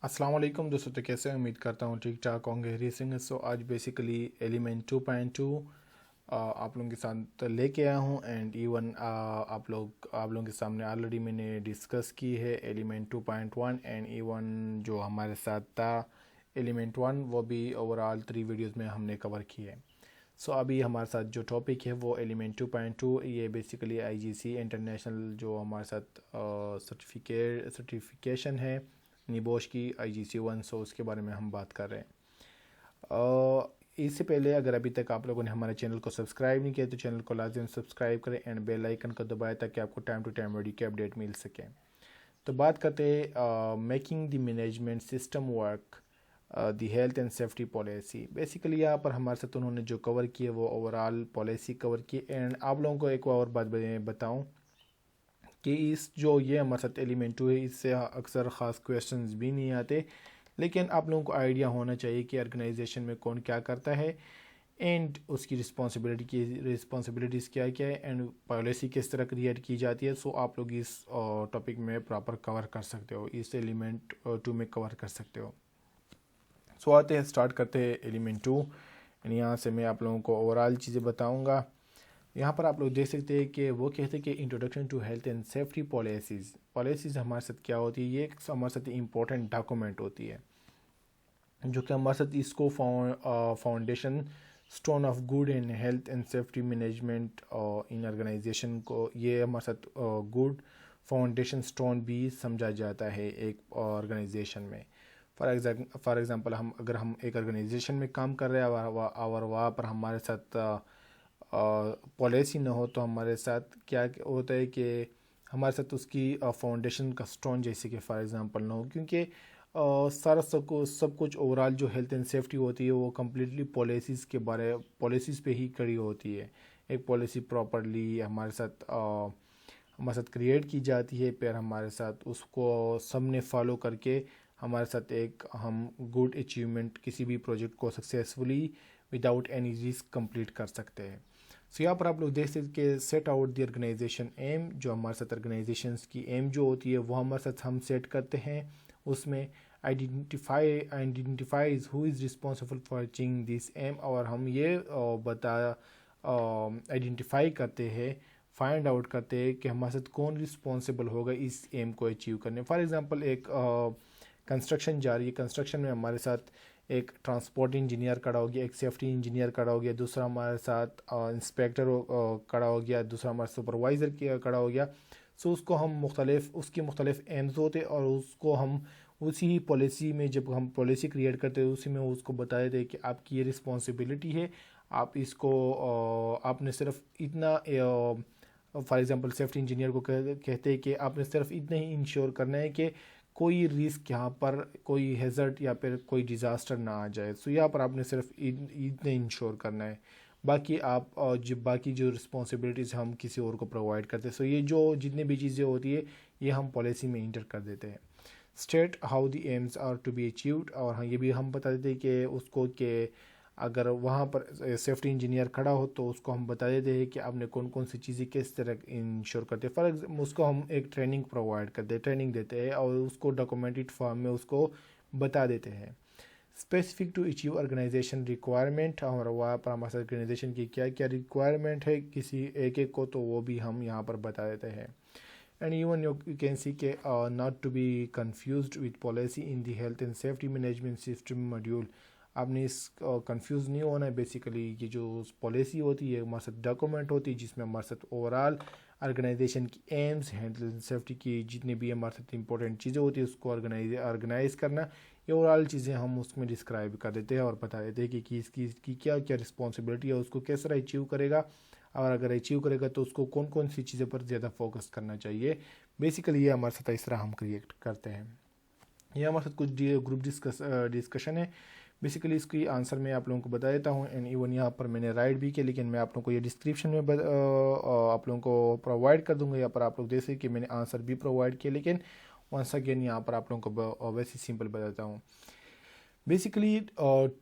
अस्सलाम वालेकुम दोस्तों। तो कैसे हैं? उम्मीद करता हूँ ठीक ठाक होंगे, खैरियत से हैं। सो आज बेसिकली एलिमेंट 2.2 आप लोगों के साथ लेके आया हूँ एंड इवन आप लोगों के सामने ऑलरेडी मैंने डिस्कस की है एलिमेंट 2.1 एंड इवन जो हमारे साथ था एलिमेंट 1 वो भी ओवरऑल 3 वीडियोज़ में हमने कवर की है। सो अभी हमारे साथ जो टॉपिक है वो एलिमेंट 2.2 ये बेसिकली आईजीसी इंटरनेशनल जो हमारे साथ सर्टिफिकेशन है निबोश की आईजीसी 1, सो उसके बारे में हम बात कर रहे हैं। इससे पहले अगर अभी तक आप लोगों ने हमारे चैनल को सब्सक्राइब नहीं किया तो चैनल को लाजम सब्सक्राइब करें एंड बेल आइकन को दबाएं ताकि आपको टाइम टू टाइम वीडियो की अपडेट मिल सके। तो बात करते हैं making the management system work the health and safety policy. Basically यहाँ पर हमारे साथ उन्होंने जो कवर किए वो ओवरऑल पॉलिसी कवर की। एंड आप लोगों को एक और बात बताऊँ कि इस जो ये हमारे साथ एलिमेंट 2 है इससे अक्सर ख़ास क्वेश्चंस भी नहीं आते, लेकिन आप लोगों को आइडिया होना चाहिए कि ऑर्गेनाइजेशन में कौन क्या करता है एंड उसकी रिस्पॉन्सिबिलिटीज़ क्या क्या है एंड पॉलिसी किस तरह क्रिएट की जाती है। सो आप लोग इस टॉपिक में प्रॉपर कवर कर सकते हो, इस एलिमेंट 2 में कवर कर सकते हो। सो आते हैं, स्टार्ट करते हैं एलिमेंट 2 एंड यहाँ से मैं आप लोगों को ओवरऑल चीज़ें बताऊँगा। यहाँ पर आप लोग देख सकते हैं कि वो कहते हैं कि introduction to health and safety policies हमारे साथ क्या होती है। ये एक हमारे साथ इंपॉर्टेंट डॉक्यूमेंट होती है जो कि हमारे साथ इसको foundation stone of good and health and safety management in organisation को ये हमारे साथ गुड फाउंडेशन स्टोन भी समझा जाता है एक ऑर्गेनाइजेशन में। फॉर एग्ज़ाम्पल अगर हम एक ऑर्गेनाइजेशन में काम कर रहे हैं और वहाँ पर हमारे साथ पॉलिसी ना हो तो हमारे साथ क्या होता है कि हमारे साथ उसकी फाउंडेशन का स्टोन जैसे कि फॉर एग्ज़ाम्पल ना हो, क्योंकि सारा सब कुछ ओवरऑल जो हेल्थ एंड सेफ्टी होती है वो कम्प्लीटली पॉलिसीज़ पे ही खड़ी होती है। एक पॉलिसी प्रॉपरली हमारे साथ क्रिएट की जाती है, फिर हमारे साथ उसको सब ने फॉलो करके हमारे साथ एक हम गुड अचीवमेंट किसी भी प्रोजेक्ट को successfully without any risk complete कर सकते हैं। सो यहाँ पर आप लोग देख सकते हैं कि set out the organisation aim, जो हमारे साथ ऑर्गेनाइजेशंस की एम जो होती है वो हमारे साथ हम सेट करते हैं। उसमें identifies who is responsible for achieving this aim, और हम ये आइडेंटिफाई करते हैं, फाइंड आउट करते हैं कि हमारे साथ कौन रिस्पॉन्सिबल होगा इस एम को अचीव करने। फॉर एग्ज़ाम्पल एक कंस्ट्रक्शन जा रही है, कंस्ट्रक्शन में हमारे साथ एक ट्रांसपोर्ट इंजीनियर खड़ा हो गया, एक सेफ्टी इंजीनियर खड़ा हो गया, दूसरा हमारे साथ इंस्पेक्टर खड़ा हो गया, दूसरा हमारा सुपरवाइज़र खड़ा हो गया। सो उसको हम उसकी मुख्तलिफ एम्स होते और उसको हम उसी ही पॉलिसी में जब हम पॉलिसी क्रिएट करते हैं उसी में उसको बता देते हैं कि आपकी ये रिस्पॉन्सिबिलिटी है, आप इसको आपने सिर्फ इतना फॉर एग्ज़ाम्पल सेफ्टी इंजीनियर को कहते हैं कि आपने सिर्फ इतना ही इंश्योर करना है कि कोई रिस्क यहाँ पर कोई हैज़र्ड या फिर कोई डिज़ास्टर ना आ जाए। सो यहाँ पर आपने सिर्फ इतने इंश्योर करना है, बाकी आप बाकी जो रिस्पॉन्सिबिलिटीज़ हम किसी और को प्रोवाइड करते हैं। सो ये जो जितनी भी चीज़ें होती है ये हम पॉलिसी में इंटर कर देते हैं। State how the aims are to be achieved, और हाँ ये भी हम बता देते हैं कि उसको कि अगर वहाँ पर सेफ्टी इंजीनियर खड़ा हो तो उसको हम बता देते हैं कि आपने कौन कौन सी चीज़ें किस तरह इंश्योर करते हैं। फॉर एग्जाम्पल उसको हम एक ट्रेनिंग प्रोवाइड करते हैं, ट्रेनिंग देते हैं और उसको डॉक्यूमेंटेड फॉर्म में उसको बता देते हैं। Specific to achieve organisation requirement, और वहाँ पर हमारे ऑर्गेनाइजेशन की क्या क्या रिक्वायरमेंट है किसी एक को, तो वो भी हम यहाँ पर बता देते हैं। And even you can see के not to be confused with policy in the health and safety management system module, आपने इस कंफ्यूज नहीं होना है। बेसिकली ये जो पॉलिसी होती है हमारे साथ डॉक्यूमेंट होती है जिसमें हमारे साथ ओवरऑल ऑर्गेनाइजेशन की एम्स हेल्थ एंड सेफ्टी की जितने भी हमारे साथ इंपॉर्टेंट चीज़ें होती है उसको ऑर्गेनाइज करना, ये ओवरऑल चीज़ें हम उसमें डिस्क्राइब कर देते हैं और बता देते हैं कि इसकी क्या क्या रिस्पॉन्सिबिलिटी है, उसको किस तरह अचीव करेगा, और अगर अचीव करेगा तो उसको कौन कौन सी चीज़ों पर ज़्यादा फोकस करना चाहिए। बेसिकली ये हमारे साथ इस तरह हम क्रिएट करते हैं। ये हमारे साथ कुछ ग्रुप डिस्कशन है। बेसिकली इसकी आंसर मैं आप लोगों को बता देता हूँ एंड इवन यहाँ पर मैंने राइट भी किया, लेकिन मैं आप लोगों को ये डिस्क्रिप्शन में आप लोगों को प्रोवाइड कर दूँगा। यहाँ पर आप लोग देख सकते कि मैंने आंसर भी प्रोवाइड किया, लेकिन वंस अगेन यहाँ पर आप लोगों को वैसे सिंपल बताता हूँ। बेसिकली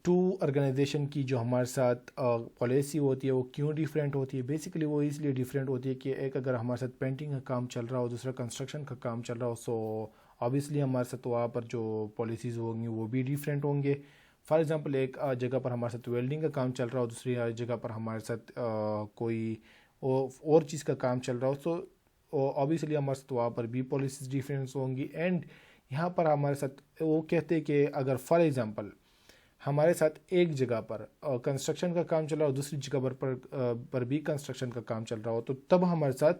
टू ऑर्गेनाइजेशन की जो हमारे साथ पॉलिसी होती है वो क्यों डिफरेंट होती है। बेसिकली वो इसलिए डिफरेंट होती है कि एक अगर हमारे साथ पेंटिंग का काम चल रहा हो, दूसरा कंस्ट्रक्शन का काम चल रहा हो, सो ऑब्वियसली हमारे साथ वहाँ पर जो पॉलिसीज़ होंगी वो भी डिफरेंट होंगे। फॉर एग्जांपल एक जगह पर हमारे साथ वेल्डिंग का काम चल रहा हो, दूसरी जगह पर हमारे साथ कोई और चीज़ का काम चल रहा हो, तो ऑब्वियसली हमारे साथ वहाँ पर भी पॉलिसीज़ डिफरेंस होंगी। एंड यहाँ पर हमारे साथ वो कहते हैं कि अगर फॉर एग्जांपल हमारे साथ एक जगह पर कंस्ट्रक्शन का काम चल रहा हो, दूसरी जगह पर भी कंस्ट्रक्शन का काम चल रहा हो, तो तब हमारे साथ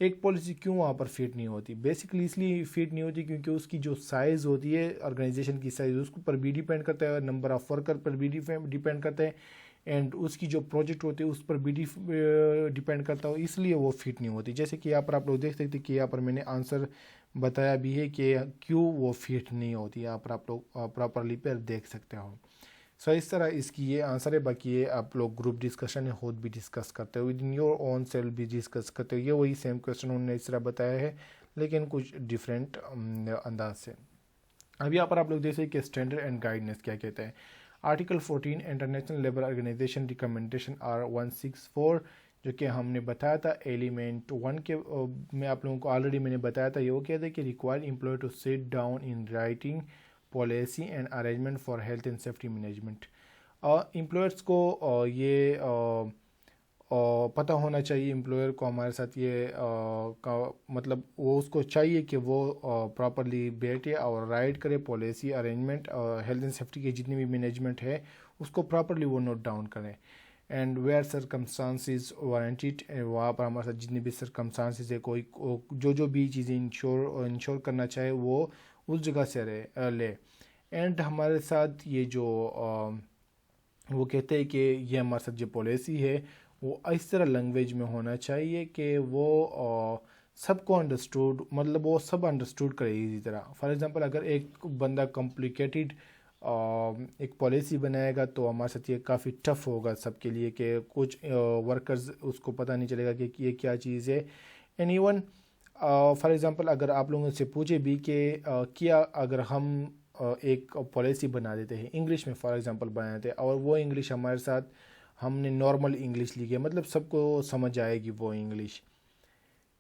एक पॉलिसी क्यों वहाँ पर फिट नहीं होती? बेसिकली इसलिए फिट नहीं होती क्योंकि उसकी जो साइज़ होती है, ऑर्गेनाइजेशन की साइज़, उसको पर भी डिपेंड करता है, नंबर ऑफ़ वर्कर पर भी डिपेंड करता है, एंड उसकी जो प्रोजेक्ट होते हैं उस पर भी डिपेंड करता हो, इसलिए वो फिट नहीं होती। जैसे कि यहाँ पर आप लोग देख सकते हैं कि यहाँ पर मैंने आंसर बताया भी है कि क्यों वो फिट नहीं होती, यहाँ पर आप लोग प्रॉपरली पर देख सकते हो। सो इस तरह इसकी ये आंसर है। बाकी ये आप लोग ग्रुप डिस्कशन है खुद भी डिस्कस करते हो, with in your own self भी डिस्कस करते हो। ये वही सेम क्वेश्चन उन्होंने इस तरह बताया है लेकिन कुछ डिफरेंट अंदाज से। अब यहाँ पर आप लोग देखें कि स्टैंडर्ड एंड गाइडनेस क्या कहता है। Article 14 international labour organisation recommendation R164 जो कि हमने बताया था एलिमेंट 1 के में आप लोगों को ऑलरेडी मैंने बताया था। ये वो कहते हैं कि require employ to sit down in writing policy and arrangement for health and safety management. Employers को ये पता होना चाहिए, एम्प्लॉयर को हमारे साथ ये मतलब वो उसको चाहिए कि वो प्रॉपरली बैठे और राइट करे policy arrangement health and safety के जितनी भी मैनेजमेंट है उसको प्रॉपरली वो नोट डाउन करें। एंड वेयर सरकमस्टांसिस वारंटेड, वहाँ पर हमारे साथ जितनी भी सरकमस्टांसिस है, कोई जो भी चीज़ें इंश्योर करना चाहे वो उस जगह से ले। एंड हमारे साथ ये जो वो कहते हैं कि ये हमारे साथ जो पॉलिसी है वो इस तरह लैंग्वेज में होना चाहिए कि वो सबको अंडरस्टूड, मतलब वो सब अंडरस्टूड करे इसी तरह। फॉर एग्जांपल अगर एक बंदा कॉम्प्लिकेटेड एक पॉलिसी बनाएगा तो हमारे साथ ये काफ़ी टफ होगा सबके लिए कि कुछ वर्कर्स उसको पता नहीं चलेगा कि ये क्या चीज़ है। एंड इवन फॉर एग्जांपल अगर आप लोगों से पूछे भी कि क्या अगर हम एक पॉलिसी बना देते हैं इंग्लिश में, फॉर एग्जांपल बना देते हैं, और वो इंग्लिश हमारे साथ हमने नॉर्मल इंग्लिश लिखी है, मतलब सबको समझ आएगी वो इंग्लिश,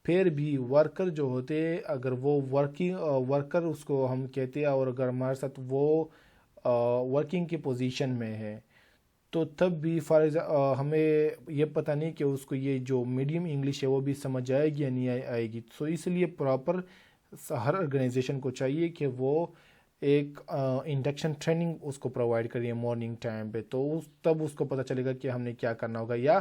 फिर भी वर्कर जो होते हैं अगर वो वर्कर उसको हम कहते हैं, और अगर हमारे साथ वो वर्किंग की पोजीशन में है तो तब भी हमें ये पता नहीं कि उसको ये जो मीडियम इंग्लिश है वो भी समझ आएगी या नहीं आएगी। सो इसलिए प्रॉपर हर ऑर्गेनाइजेशन को चाहिए कि वो एक इंडक्शन ट्रेनिंग उसको प्रोवाइड करिए मॉर्निंग टाइम पे, तो तब उसको पता चलेगा कि हमने क्या करना होगा। या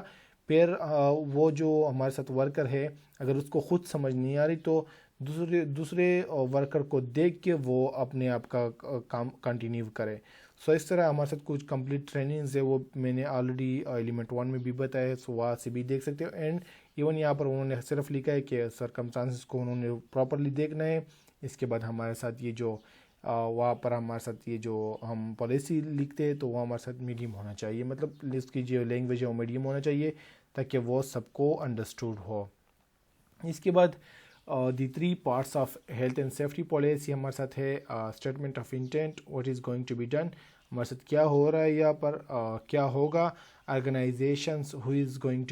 फिर वो जो हमारे साथ वर्कर है अगर उसको खुद समझ नहीं आ रही तो दूसरे वर्कर को देख के वो अपने आप का काम कंटिन्यू करे। सो इस तरह हमारे साथ कुछ कंप्लीट ट्रेनिंग्स है वो मैंने ऑलरेडी एलिमेंट 1 में भी बताया है, सो वहाँ से भी देख सकते हो। एंड इवन यहाँ पर उन्होंने सिर्फ लिखा है कि सरकमस्टांसेस को उन्होंने प्रॉपरली देखना है। इसके बाद हमारे साथ ये जो वहाँ पर हमारे साथ ये जो हम पॉलिसी लिखते हैं तो वो हमारे साथ मीडियम होना चाहिए, मतलब इसकी जो लैंग्वेज है वो मीडियम होना चाहिए ताकि वो सबको अंडरस्टूड हो। इसके बाद the 3 parts of health and safety policy हमारे साथ है statement of intent, what is going to be done, हमारे साथ क्या हो रहा है यहाँ पर क्या होगा, organisations who is going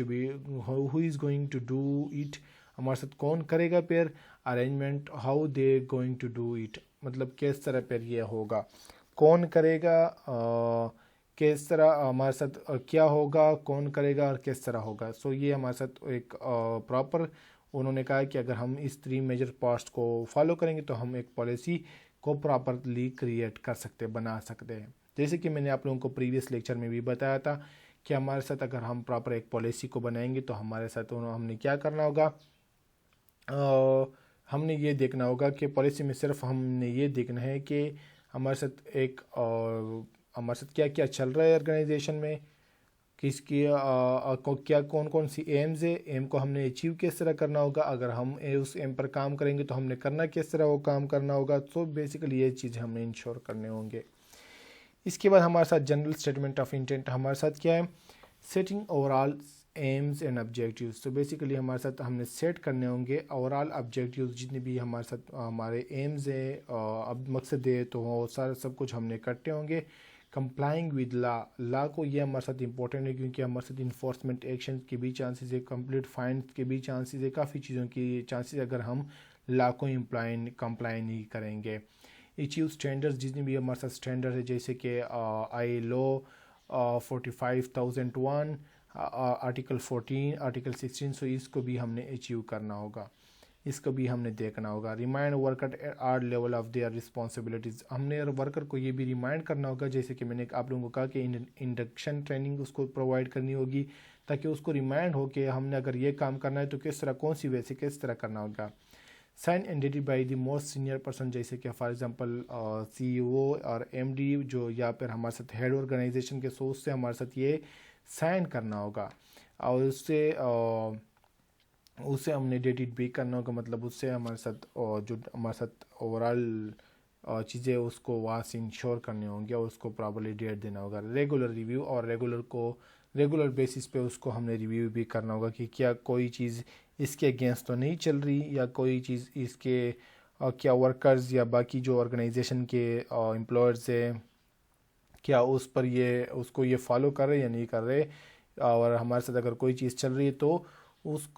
to do it, हमारे साथ कौन करेगा, फिर arrangement how they going to do it, मतलब किस तरह पर यह होगा, कौन करेगा, किस तरह हमारे साथ क्या होगा, कौन करेगा और किस तरह होगा। सो ये हमारे साथ एक प्रॉपर उन्होंने कहा कि अगर हम इस 3 मेजर पार्ट्स को फॉलो करेंगे तो हम एक पॉलिसी को प्रॉपरली क्रिएट कर सकते बना सकते हैं। जैसे कि मैंने आप लोगों को प्रीवियस लेक्चर में भी बताया था कि हमारे साथ अगर हम प्रॉपर एक पॉलिसी को बनाएंगे तो हमारे साथ हमने क्या करना होगा, हमने ये देखना होगा कि पॉलिसी में सिर्फ हमने ये देखना है कि हमारे साथ क्या क्या चल रहा है ऑर्गेनाइजेशन में, किसकी क्या कौन कौन सी एम्स है, एम को हमने अचीव किस तरह करना होगा, अगर हम उस एम पर काम करेंगे तो हमने करना किस तरह वो काम करना होगा। तो बेसिकली ये चीज़ हमने इंश्योर करने होंगे। इसके बाद हमारे साथ जनरल स्टेटमेंट ऑफ इंटेंट हमारे साथ क्या है, setting overall AIIMS and objectives. तो बेसिकली हमारे साथ हमने सेट करने होंगे ओवरऑल ऑब्जेक्टिव्स, जितने भी हमारे साथ हमारे एम्स है अब मकसद है तो वो सारा सब कुछ हमने करते होंगे। कंप्लाइंग विद लॉ को ये हमारे साथ इंपॉर्टेंट है क्योंकि हमारे साथ इन्फोर्समेंट एक्शन के भी चांसेस है, कंप्लीट फाइन के भी चांसेस है, काफ़ी चीज़ों की चांसेस अगर हम ला को कंप्लाई नहीं करेंगे। अचीव स्टैंडर्ड्स, जितनी भी हमारे साथ स्टैंडर्ड है जैसे कि ILO 45,001, आर्टिकल 14, आर्टिकल 16, सो इसको भी हमने अचीव करना होगा, इसको भी हमने देखना होगा। Remind worker at our level of their responsibilities, हमने वर्कर को ये भी रिमाइंड करना होगा, जैसे कि मैंने आप लोगों को कहा कि इंडक्शन ट्रेनिंग उसको प्रोवाइड करनी होगी ताकि उसको रिमाइंड हो कि हमने अगर ये काम करना है तो किस तरह, कौन सी वे से किस तरह करना होगा। Sign and dated by the most senior person, जैसे कि फॉर एग्जांपल CEO और MD जो, या फिर हमारे साथ हेड ऑर्गेनाइजेशन के सोर्स से हमारे साथ ये साइन करना होगा, और उससे हमने डेटेड भी करना होगा, मतलब उससे हमारे साथ जो हमारे साथ ओवरऑल चीज़ें उसको वहाँ से इंश्योर करनी होंगी और उसको प्रॉपर्ली डेट देना होगा। रेगुलर रिव्यू, और रेगुलर बेसिस पे उसको हमने रिव्यू भी करना होगा कि क्या कोई चीज़ इसके अगेंस्ट तो नहीं चल रही, या कोई चीज़ इसके क्या वर्कर्स या बाकी जो ऑर्गेनाइजेशन के एम्प्लॉयर्स हैं क्या उस पर उसको ये फॉलो कर रहे या नहीं कर रहे, और हमारे साथ अगर कोई चीज़ चल रही है तो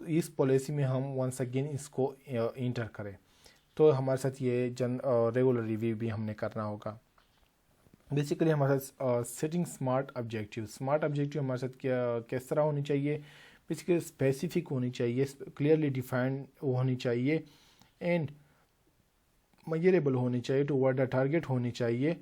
इस पॉलिसी में हम वंस अगेन इसको इंटर करें। तो हमारे साथ ये रेगुलर रिव्यू भी हमने करना होगा। बेसिकली हमारे साथ सेटिंग स्मार्ट ऑब्जेक्टिव हमारे साथ क्या किस तरह होनी चाहिए, बेसिकली स्पेसिफिक होनी चाहिए, क्लियरली डिफाइंड होनी चाहिए, एंड मेजरेबल होनी चाहिए, टुवर्ड द टारगेट होनी चाहिए,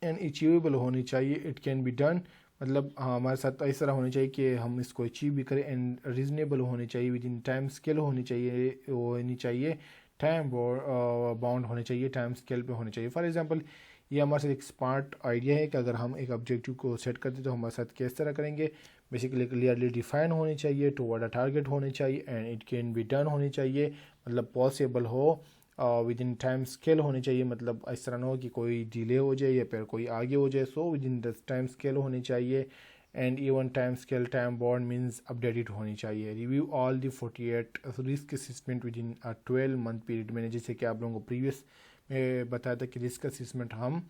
एंड अचीवेबल होनी चाहिए, इट कैन बी डन, मतलब हमारे साथ इस तरह होनी चाहिए कि हम इसको अचीव भी करें, एंड रीजनेबल होनी चाहिए, विद इन टाइम स्केल होनी चाहिए, टाइम बाउंड होने चाहिए, टाइम स्केल पे होने चाहिए। फॉर एग्जांपल ये हमारे साथ एक स्मार्ट आइडिया है कि अगर हम एक ऑब्जेक्टिव को सेट करते तो हमारे साथ किस तरह करेंगे। बेसिकली क्लियरली डिफाइन होनी चाहिए, टुवर्ड अ टारगेट होनी चाहिए, and it can be done होनी चाहिए, मतलब पॉसिबल हो, विद इन टाइम स्केल होनी चाहिए, मतलब इस तरह ना हो कि कोई डिले हो जाए या फिर कोई आगे हो जाए, so with in the time scale होनी चाहिए, and even time scale time bound means updated होनी चाहिए। Review all the 48 risk assessment with in 12 month period. मैंने जैसे कि आप लोगों को प्रीवियस में बताया था कि रिस्क असेसमेंट हम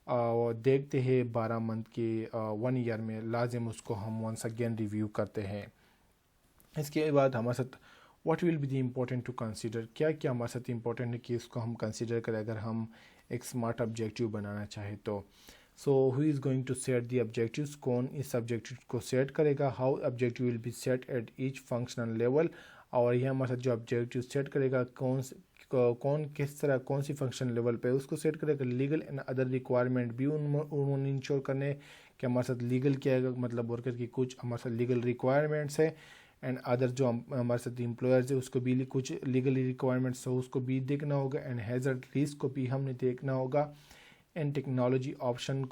देखते हैं 12 मंथ के 1 ईयर में लाजिम उसको हम वंस अगेन रिव्यू करते हैं। इसके बाद हमारे साथ what will be the important to consider, क्या क्या हमारे साथ इम्पोर्टेंट है कि इसको हम कंसीडर करें अगर हम एक स्मार्ट ऑब्जेक्टिव बनाना चाहें तो। So who is going to set the objectives, कौन इस ऑब्जेक्टिव को सेट करेगा, how objective will be set at each functional level, और यह हमारे साथ जो ऑब्जेक्टिव सेट करेगा कौन किस तरह कौन सी फंक्शन लेवल पे उसको सेट करेगा। लीगल एंड अदर रिक्वायरमेंट भी उन्होंने इंश्योर करने कि हमारे साथ लीगल क्या है, मतलब वर्कर की कुछ हमारे साथ लीगल रिक्वायरमेंट्स है, एंड अदर जो हमारे साथ एम्प्लॉयर्स है उसको भी कुछ लीगल रिक्वायरमेंट्स है उसको भी देखना होगा, एंड हैज़र्ड रिस्क को भी हमने देखना होगा, एंड टेक्नोलॉजिकल ऑप्शन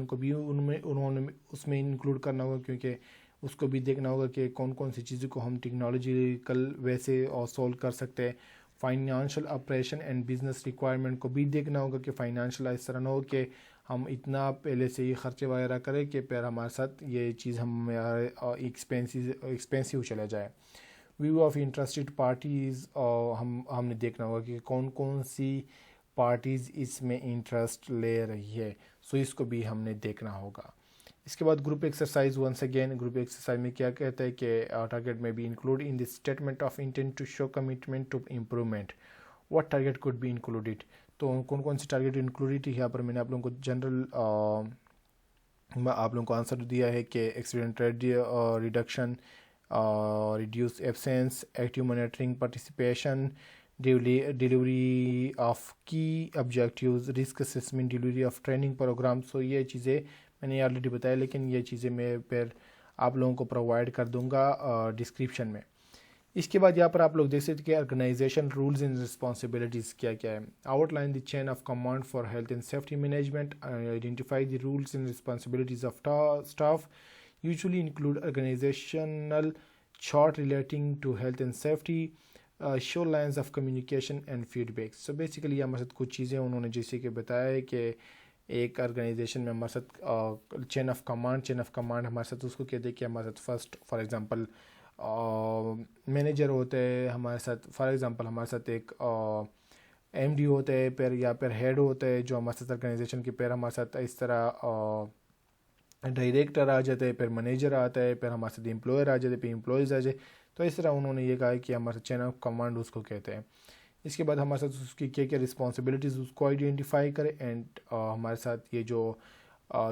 को भी उन्होंने उसमें इंक्लूड करना होगा, क्योंकि उसको भी देखना होगा कि कौन कौन सी चीज़ों को हम टेक्नोलॉजिकल वैसे और सॉल्व कर सकते हैं। Financial operation and business requirement को भी देखना होगा कि फाइनेंशियल इस तरह ना हो कि हम इतना पहले से ही खर्चे वगैरह करें कि फिर हमारे साथ ये चीज़ हम एक्सपेंसिव चला जाए। व्यू ऑफ इंटरेस्टेड पार्टीज़ हमने देखना होगा कि कौन कौन सी पार्टीज़ इसमें इंटरेस्ट ले रही है, सो इसको भी हमने देखना होगा। इसके बाद group exercise, once again group exercise में क्या कहता है कि टारगेट में be include in this statement of intent to show commitment to improvement, what target could be included. तो कौन कौन सी टारगेट इंक्लूडेड है यहाँ पर मैंने आप लोगों को जनरल आप लोगों को आंसर दिया है कि accident rate reduction, reduce absence, active monitoring, participation, delivery of key objectives, risk assessment, delivery of training program. So ये चीज़ें मैंने ऑलरेडी बताया, लेकिन ये चीज़ें मैं फिर आप लोगों को प्रोवाइड कर दूंगा डिस्क्रिप्शन में। इसके बाद यहाँ पर आप लोग देख सकते हैं कि ऑर्गेनाइजेशन रूल्स एंड रिस्पॉन्सिबिलिटीज़ क्या क्या है। Outline the chain of command for health and safety management, identify the rules and responsibilities of staff, usually include organisational chart relating to health and safety, show lines of communication and feedback. So basically हमारे साथ कुछ चीज़ें उन्होंने जैसे कि बताया है कि एक ऑर्गेनाइजेशन में हमारे साथ चेन ऑफ कमांड हमारे साथ उसको कहते हैं कि हमारे साथ फर्स्ट फॉर एग्जांपल मैनेजर होते हैं हमारे साथ, फॉर एग्जांपल हमारे साथ एक MD होते हैं फिर या फिर हेड होते हैं जो हमारे साथ ऑर्गेनाइजेशन के, फिर हमारे साथ इस तरह डायरेक्टर आ जाते हैं, फिर मैनेजर आता है, फिर हमारे साथ एम्प्लॉयर आ जाते हैं, फिर एम्प्लॉयज़ आ जाए। تو اس طرح انہوں نے یہ کہا کہ ہمارے چین آف کمانڈ اس کو کہتے ہیں. اس کے بعد ہمارے ساتھ اس کی کیا رسپانسبلٹیز اس کو آئیڈینٹیفائی کرے. اینڈ ہمارے ساتھ یہ جو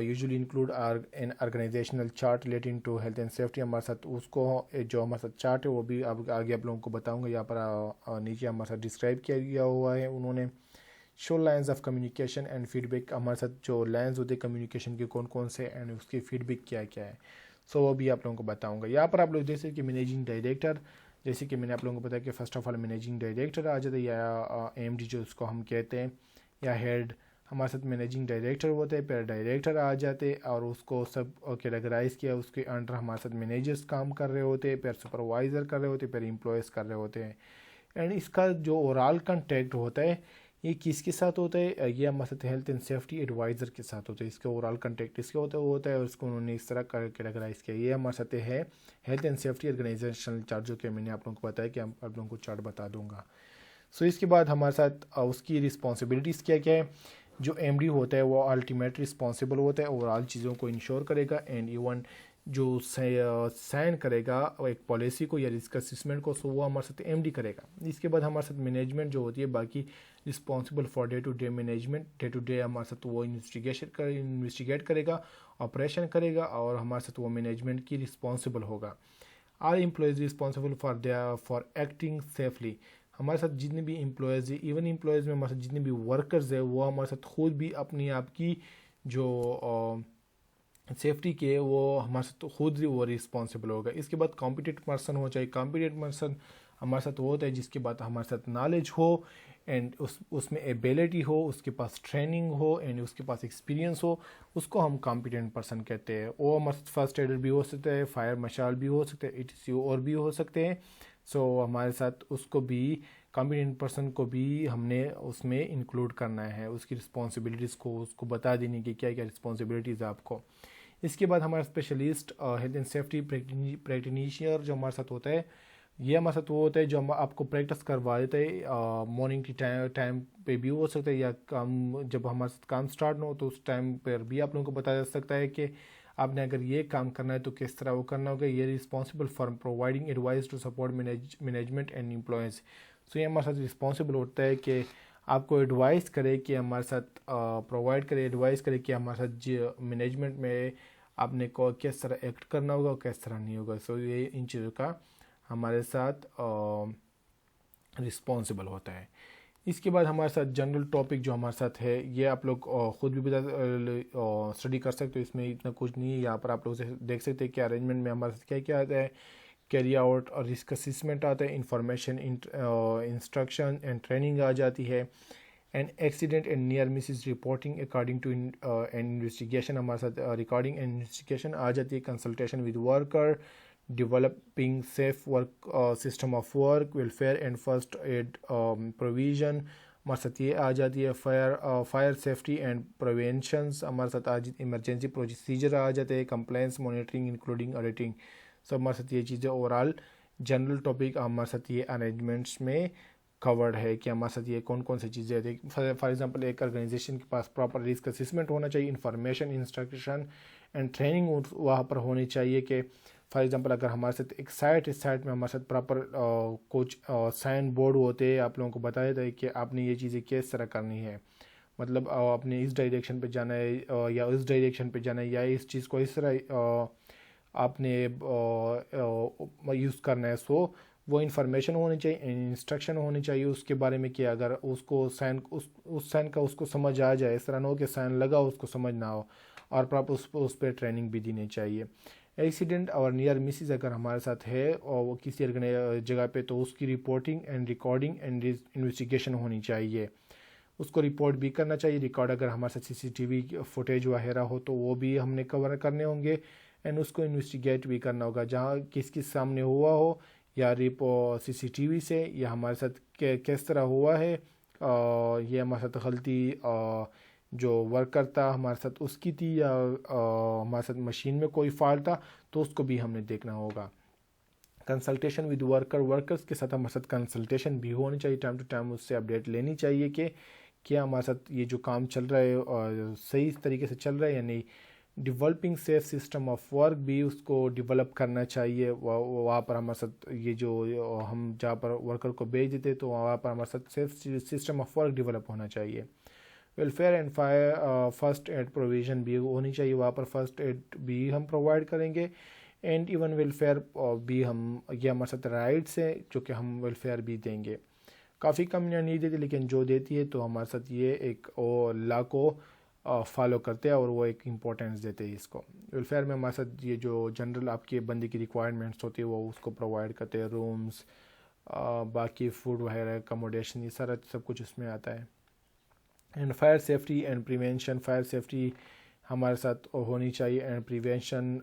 usually include in organisational chart relating to health and safety, ہمارے ساتھ اس کو جو ہمارے ساتھ چارٹ ہے وہ بھی اب آگے آپ لوگوں کو بتاؤں گا. یہاں پر نیچے ہمارے ساتھ ڈسکرائب کیا گیا ہوا ہے انہوں نے. Show lines of communication and feedback, ہمارے ساتھ جو لائنز ہوتے ہیں کمیونیکیشن کے کون کون سے اینڈ اس کی فیڈ بیک کیا کیا ہے, سو وہ بھی آپ لوگوں کو بتاؤں گا. یہاں پر آپ لوگ دیکھ سکتے کہ مینیجنگ ڈائریکٹر, جیسے کہ میں نے آپ لوگوں کو بتایا کہ first of all managing director آ جاتا ہے یا ایم ڈی جو اس کو ہم کہتے ہیں, یا ہیڈ. ہمارے ساتھ مینیجنگ ڈائریکٹر ہوتے ہیں, پھر ڈائریکٹر آ جاتے اور اس کو سب کیٹیگرائز کیا, اس کے انڈر ہمارے ساتھ مینیجرز کام کر رہے ہوتے ہیں, پھر سپروائزر کر رہے ہوتے ہیں, پھر امپلائیز کر رہے ہوتے ہیں. اینڈ اس کا جو اوورال کنٹیکٹ ہوتا ہے یہ کس کے ساتھ ہوتا ہے, یہ ہمارے ساتھ ہیلتھ اینڈ سیفٹی ایڈوائزر کے ساتھ ہوتا ہے. اس کا اوورال کنٹیکٹ اس کے ہوتا ہے اور اس کو انہوں نے اس طرح کیٹیگرائز کیا. یہ ہمارے ساتھ ہے health and safety organisational chart, جو کہ میں نے آپ لوگوں کو بتایا کہ آپ لوگوں کو چارٹ بتا دوں گا. سو اس کے بعد ہمارے ساتھ اس کی رسپانسبلٹیز کیا کیا ہے. جو ایم ڈی ہوتا ہے وہ الٹیمیٹ رسپانسبل ہوتا ہے, اوورال چیزوں کو انشور کرے گا, اینڈ ایون جو سائن کرے گا ایک پالیسی کو یا رسک اسسمنٹ کو, سو وہ ہمارے ساتھ ایم ڈی کرے گا. اس کے بعد ہمارے ساتھ مینجمنٹ جو ہوتی ہے, باقی responsible for day to day management, day to day ہمارے ساتھ وہ انویسٹیگیٹ کرے گا, آپریشن کرے گا, اور ہمارے ساتھ وہ مینجمنٹ کی رسپانسبل ہوگا. All employees responsible for acting safely, ہمارے ساتھ جتنے بھی امپلائیز ہیں, ایون امپلائیز میں ہمارے ساتھ جتنے بھی ورکرز ہیں, وہ ہمارے ساتھ خود بھی اپنی آپ کی جو سیفٹی کے وہ ہمارے ساتھ خود وہ رسپانسبل ہوگا. اس کے بعد کمپیٹنٹ پرسن ہو, چاہے کمپیٹنٹ پرسن ہمارے ساتھ وہ ہوتا ہے جس کے بعد ہمارے ساتھ نالج ہو, اینڈ اس میں ایبیلٹی ہو, اس کے پاس ٹریننگ ہو, اینڈ اس کے پاس ایکسپیرینس ہو, اس کو ہم کمپیٹنٹ پرسن کہتے ہیں. وہ ہمارے ساتھ فرسٹ ایڈر بھی ہو سکتا ہے, فائر مشال بھی ہو سکتا ہے, ETC اور بھی ہو سکتے ہیں. سو ہمارے ساتھ اس کو بھی کمپیٹنٹ پرسن کو بھی ہم نے اس میں انکلوڈ کرنا ہے, اس کی رسپانسبلٹیز کو اس کو بتا دینے کی کیا کیا رسپانسبلٹیز آپ کو. اس کے بعد ہمارا اسپیشلسٹ ہیلتھ اینڈ سیفٹی پریکٹینیشیر جو ہمارے ساتھ ہوتا ہے, یہ ہمارے ساتھ وہ ہوتا ہے جو ہم آپ کو پریکٹس کروا دیتا ہے. مارننگ کی ٹائم پہ بھی ہو سکتا ہے, یا کام جب ہمارے ساتھ کام سٹارٹ نہ ہو تو اس ٹائم پر بھی آپ لوگوں کو بتایا جا سکتا ہے کہ آپ نے اگر یہ کام کرنا ہے تو کس طرح وہ کرنا ہوگا. یہ responsible for providing advice to support management and employees. So یہ ہمارے ساتھ رسپانسبل ہوتا ہے کہ آپ کو ایڈوائز کرے, کہ ہمارے ساتھ پرووائڈ کرے, ایڈوائز کرے کہ ہمارے ساتھ مینجمنٹ میں آپ نے کو کس طرح ایکٹ کرنا ہوگا اور کس طرح نہیں ہوگا. سو یہ ان چیزوں کا ہمارے ساتھ رسپانسبل ہوتا ہے. اس کے بعد ہمارے ساتھ جنرل ٹاپک جو ہمارے ساتھ ہے, یہ آپ لوگ خود بھی اسٹڈی کر سکتے ہو, اس میں اتنا کچھ نہیں ہے. یہاں پر آپ لوگ دیکھ سکتے ہیں کہ ارینجمنٹ میں ہمارے ساتھ کیا کیا آتا ہے. کیری آؤٹ اور رسک اسسمنٹ آتا ہے, انفارمیشن انسٹرکشن اینڈ ٹریننگ آ جاتی ہے, and accident and near misses reporting according to investigation ہمارے ساتھ ریکارڈنگ اینڈ انویسٹیگیشن آ جاتی ہے. Consultation with worker, developing safe work system of work, welfare and first aid provision ہمارے ساتھ یہ آ جاتی ہے. فائر سیفٹی اینڈ پریونشنس ہمارے ساتھ ایمرجنسی پروسیجر آ جاتے ہیں. کمپلائنس مانیٹرنگ انکلوڈنگ آڈیٹنگ, سب ہمارے ساتھ یہ چیزیں اوورال جنرل ٹاپک ہمارے ساتھ یہ ارینجمنٹس میں کورڈ ہے کہ ہمارے ساتھ یہ کون کون سی چیزیں ہوتی ہیں. فار ایگزامپل ایک آرگنائزیشن کے پاس پراپر رسک اسسمنٹ ہونا چاہیے, انفارمیشن انسٹرکشن اینڈ ٹریننگ وہاں پر ہونی چاہیے. کہ فار ایگزامپل اگر ہمارے ساتھ ایک سائٹ میں ہمارے ساتھ پراپر کچھ سائن بورڈ ہوتے ہیں, آپ لوگوں کو بتایا تھا کہ آپ نے یہ چیزیں کس طرح کرنی ہے, مطلب آپ نے اس ڈائریکشن پہ جانا ہے یا اس ڈائریکشن پہ جانا ہے, یا اس چیز کو اس طرح آپ نے یوز کرنا ہے. سو وہ انفارمیشن ہونی چاہیے, انسٹرکشن ہونی چاہیے اس کے بارے میں, کہ اگر اس کو سائن اس سائن کا اس کو سمجھ آ جائے, اس طرح نہ ہو کہ سائن لگا اس کو سمجھ نہ ہو, اور پراپر اس پہ ٹریننگ بھی دینی چاہیے. ایکسیڈنٹ اور نیئر مسز اگر ہمارے ساتھ ہے اور وہ کسی جگہ پہ, تو اس کی reporting and recording and investigation ہونی چاہیے. اس کو رپورٹ بھی کرنا چاہیے. ریکارڈ اگر ہمارے ساتھ CCTV فوٹیج وغیرہ ہو تو وہ بھی ہم نے کور کرنے ہوں گے, اینڈ اس کو انویسٹیگیٹ بھی کرنا ہوگا. جہاں کس سامنے ہوا ہو, یا CCTV سے, یا ہمارے ساتھ کس طرح ہوا ہے, یہ ہمارے ساتھ غلطی جو ورکر تھا ہمارے ساتھ اس کی تھی, یا ہمارے ساتھ مشین میں کوئی فالٹ تھا, تو اس کو بھی ہم نے دیکھنا ہوگا. کنسلٹیشن ود ورکرز کے ساتھ ہمارے ساتھ کنسلٹیشن بھی ہونی چاہیے, ٹائم ٹو ٹائم اس سے اپڈیٹ لینی چاہیے کہ کیا ہمارے ساتھ یہ جو کام چل رہا ہے اور صحیح طریقے سے چل رہا ہے یا نہیں. Developing safe system of work بھی اس کو ڈیولپ کرنا چاہیے. وہاں پر ہمارے ساتھ یہ جو ہم جہاں پر ورکر کو بھیج دیتے تو وہاں پر ہمارے ساتھ safe system of work develop ہونا چاہیے. Welfare and first aid provision بھی ہونی چاہیے, وہاں پر فرسٹ ایڈ بھی ہم پرووائڈ کریں گے. اینڈ ایون ویلفیئر بھی ہم, یہ ہمارے ساتھ رائٹس ہے جو کہ ہم ویلفیئر بھی دیں گے. کافی کمپنیاں نہیں دیتی لیکن جو دیتی ہے تو ہمارے ساتھ یہ ایک لا کو فالو کرتے ہیں اور وہ ایک امپورٹینس دیتے ہیں اس کو. ویلفیئر میں ہمارے ساتھ یہ جو جنرل آپ کے بندے کی ریکوائرمنٹس ہوتی ہے وہ اس کو پرووائڈ کرتے ہیں, رومز, باقی فوڈ وغیرہ, اکاموڈیشن, یہ سارا سب کچھ اس میں آتا ہے. And fire safety and prevention, fire safety ہمارے ساتھ ہونی چاہیے. اینڈ پریونشن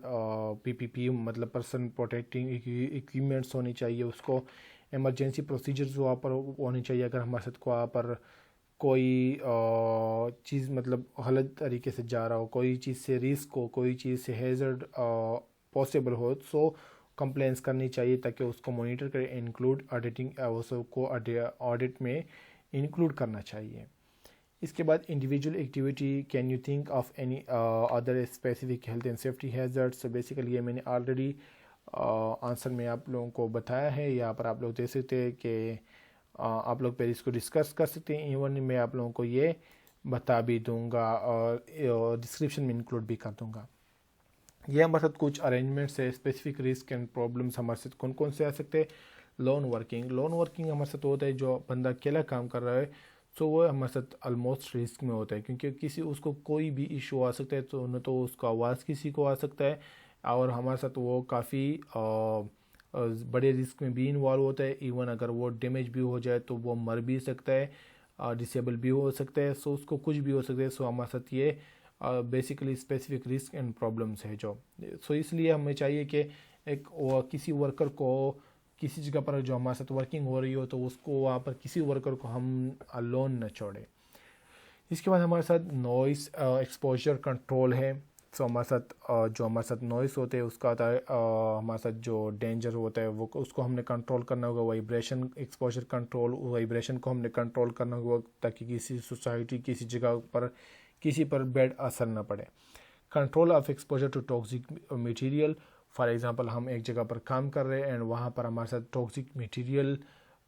PPP مطلب پرسن پروٹیکٹنگ اکوپمنٹس ہونی چاہیے اس کو. ایمرجنسی پروسیجرز وہاں پر ہونی چاہیے اگر ہمارے ساتھ وہاں پر کوئی چیز مطلب غلط طریقے سے جا رہا ہو, کوئی چیز سے رسک ہو, کوئی چیز سے ہیزرڈ پاسبل ہو, سو کمپلینس کرنی چاہیے تاکہ اس کو مانیٹر کرے, انکلوڈ آڈیٹنگ, اس کو آڈٹ میں انکلوڈ کرنا چاہیے. اس کے بعد individual activity, can you think of any other specific health and safety hazards. Basically یہ میں نے آلریڈی آنسر میں آپ لوگوں کو بتایا ہے, یہاں پر آپ لوگ دیکھ سکتے ہیں کہ آپ لوگ پہلے اس کو ڈسکس کر سکتے ہیں. ایون میں آپ لوگوں کو یہ بتا بھی دوں گا اور ڈسکرپشن میں انکلوڈ بھی کر دوں گا. یہ ہمارے ساتھ کچھ ارینجمنٹس ہے. اسپیسیفک رسک اینڈ پرابلمس ہمارے ساتھ کون کون سے آ سکتے ہیں. لون ورکنگ ہمارے ساتھ ہوتا ہے جو بندہ اکیلا کام کر رہا ہے, سو وہ ہمارے ساتھ آلموسٹ رسک میں ہوتا ہے کیونکہ اس کو کوئی بھی ایشو آ سکتا ہے, تو نہ تو اس کا آواز کسی کو آ سکتا ہے, اور ہمارے ساتھ وہ کافی بڑے رسک میں بھی انوالو ہوتا ہے. ایون اگر وہ ڈیمیج بھی ہو جائے تو وہ مر بھی سکتا ہے, ڈسیبل بھی ہو سکتا ہے, سو اس کو کچھ بھی ہو سکتا ہے. سو ہمارے ساتھ یہ basically specific risk and problems ہے جو, سو اس لیے ہمیں چاہیے کہ ایک کسی ورکر کو کسی جگہ پر جو ہمارے ساتھ ورکنگ ہو رہی ہو تو اس کو وہاں پر کسی ورکر کو ہم لون نہ چھوڑیں. اس کے بعد ہمارے ساتھ نوائز ایکسپوجر کنٹرول ہے. سو ہمارے ساتھ نوائز ہوتے ہیں اس کا آتا ہے, ہمارے ساتھ جو ڈینجر ہوتا ہے وہ اس کو ہم نے کنٹرول کرنا ہوگا. وائبریشن ایکسپوجر کنٹرول, وائبریشن کو ہم نے کنٹرول کرنا ہوگا تاکہ کسی سوسائٹی کسی جگہ پر کسی پر بیڈ اثر نہ پڑے. Control of exposure to toxic material, for example ہم ایک جگہ پر کام کر رہے ہیں اینڈ وہاں پر ہمارے ساتھ ٹاکسک میٹیریل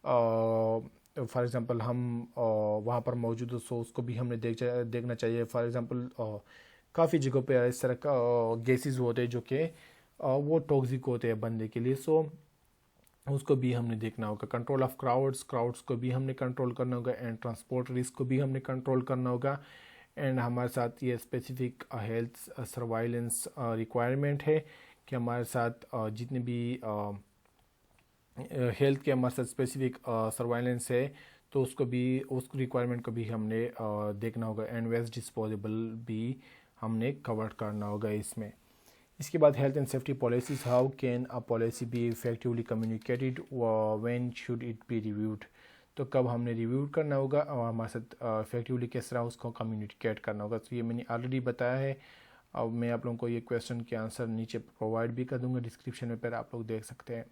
فار ایگزامپل ہم وہاں پر موجود ہو, سو اس کو بھی ہم نے دیکھنا چاہیے. فار ایگزامپل کافی جگہوں پہ اس طرح کا گیسز ہوتے ہیں جو کہ وہ ٹاکسک ہوتے ہیں بندے کے لیے, سو اس کو بھی ہم نے دیکھنا ہوگا. کنٹرول آف کراؤڈس کو بھی ہم نے کنٹرول کرنا ہوگا. اینڈ ٹرانسپورٹ رسک کو بھی ہم نے کنٹرول کرنا ہوگا. اینڈ ہمارے ساتھ یہ اسپیسیفک ہیلتھ سروائلنس ریکوائرمنٹ ہے کہ ہمارے ساتھ جتنے بھی ہیلتھ کے ہمارے ساتھ اسپیسیفک سروائلنس ہے تو اس ریکوائرمنٹ کو بھی ہم نے دیکھنا ہوگا. اینڈ ویسٹ ڈسپوزیبل بھی ہم نے کور کرنا ہوگا اس میں. اس کے بعد health and safety policies, how can a policy be effectively communicated, when should it be reviewed. تو کب ہم نے ریویو کرنا ہوگا اور ہمارے ساتھ افیکٹولی کس طرح اس کو کمیونیکیٹ کرنا ہوگا. تو یہ میں نے آلریڈی بتایا ہے, اور میں آپ لوگوں کو یہ کویسچن کے آنسر نیچے پرووائڈ بھی کر دوں گا ڈسکرپشن میں, پھر آپ لوگ دیکھ سکتے ہیں.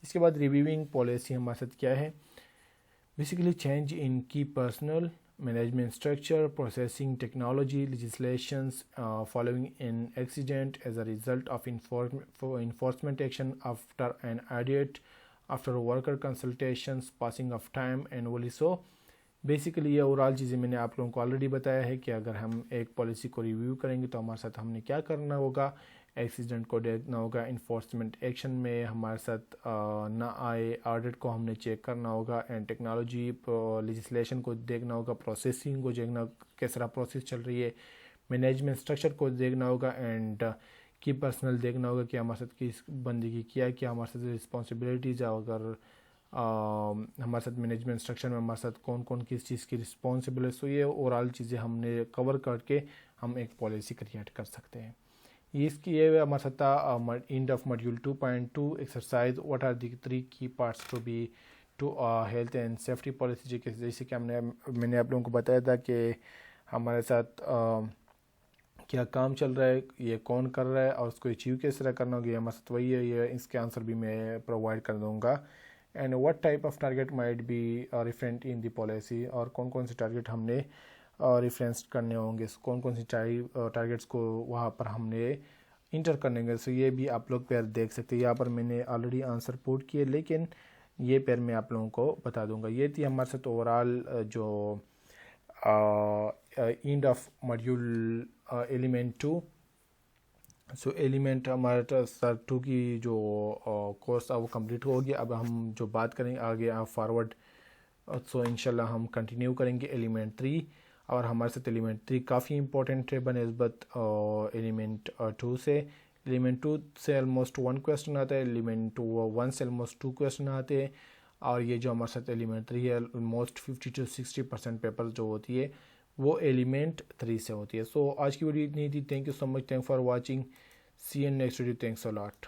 اس کے بعد ریویونگ پالیسی ہمارے ساتھ کیا ہے. بیسیکلی چینج ان کی personal management structure, processing technology, legislations following an accident as a result of enforcement action after an audit, after worker consultations, passing of time annually. So basically یہ overall چیزیں میں نے آپ لوگوں کو already بتایا ہے کہ اگر ہم ایک پالیسی کو ریویو کریں گے تو ہمارے ساتھ ہم نے کیا کرنا ہوگا. ایکسیڈنٹ کو دیکھنا ہوگا, انفورسمنٹ ایکشن میں ہمارے ساتھ نہ آئے, آڈٹ کو ہم نے چیک کرنا ہوگا, اینڈ ٹیکنالوجی لیجسلیشن کو دیکھنا ہوگا, پروسیسنگ کو دیکھنا کس طرح پروسیس چل رہی ہے, مینجمنٹ اسٹرکچر کو دیکھنا ہوگا, اینڈ کی پرسنل دیکھنا ہوگا کہ ہمارے ساتھ کس بندے کی کیا ہمارے ساتھ رسپانسبلٹیز ہے. اگر ہمارے ساتھ مینجمنٹ اسٹرکچر میں ہمارے ساتھ کون کون کس چیز کی رسپانسبل ہے. سو یہ اوورال چیزیں ہم نے کور کر کے ہم ایک پالیسی کریٹ کر سکتے ہیں. یہ ہمارے ساتھ end of module 2.2 exercise, what are the 3 key parts to be to health and safety policy. جیسے کہ میں نے آپ لوگوں کو بتایا تھا کہ ہمارے ساتھ کیا کام چل رہا ہے, یہ کون کر رہا ہے, اور اس کو اچیو کس طرح کرنا ہوگا. ہمارے ساتھ وہی ہے, یہ اس کے آنسر بھی میں پرووائڈ کر دوں گا. And what type of target might be referent in the policy, اور کون کون سے ٹارگیٹ ہم نے ریفرنس کرنے ہوں گے, کون کون سی ٹارگیٹس کو وہاں پر ہم نے انٹر کرنے گے. سو یہ بھی آپ لوگ پیر دیکھ سکتے ہیں. یہاں پر میں نے آلریڈی آنسر پوٹ کیے, لیکن یہ پیر میں آپ لوگوں کو بتا دوں گا. یہ تھی ہمارے ساتھ اوور آل جو and of module element 2. So element ہمارا سر 2 کی جو کورس تھا وہ کمپلیٹ ہو گیا. اب ہم جو بات کریں گے آگے فارورڈ, سو انشاءاللہ ہم کنٹینیو کریں گے ایلیمنٹ 3. اور ہمارے ساتھ ایلیمنٹ 3 کافی امپورٹنٹ ہے بنسبت ایلیمنٹ 2 سے. ایلیمنٹ 2 سے آلموسٹ 1 کویسچن آتا ہے, ایلیمنٹ 1 سے آلموسٹ 2 کویسچن آتے ہیں. اور یہ جو ہمارے ساتھ ایلیمنٹ 3 ہے آلموسٹ 50 to 60% پیپر جو ہوتی ہے وہ ایلیمنٹ 3 سے ہوتی ہے. سو آج کی ویڈیو اتنی تھی. Thank you so much, thank for watching. See you next video. Thanks a lot.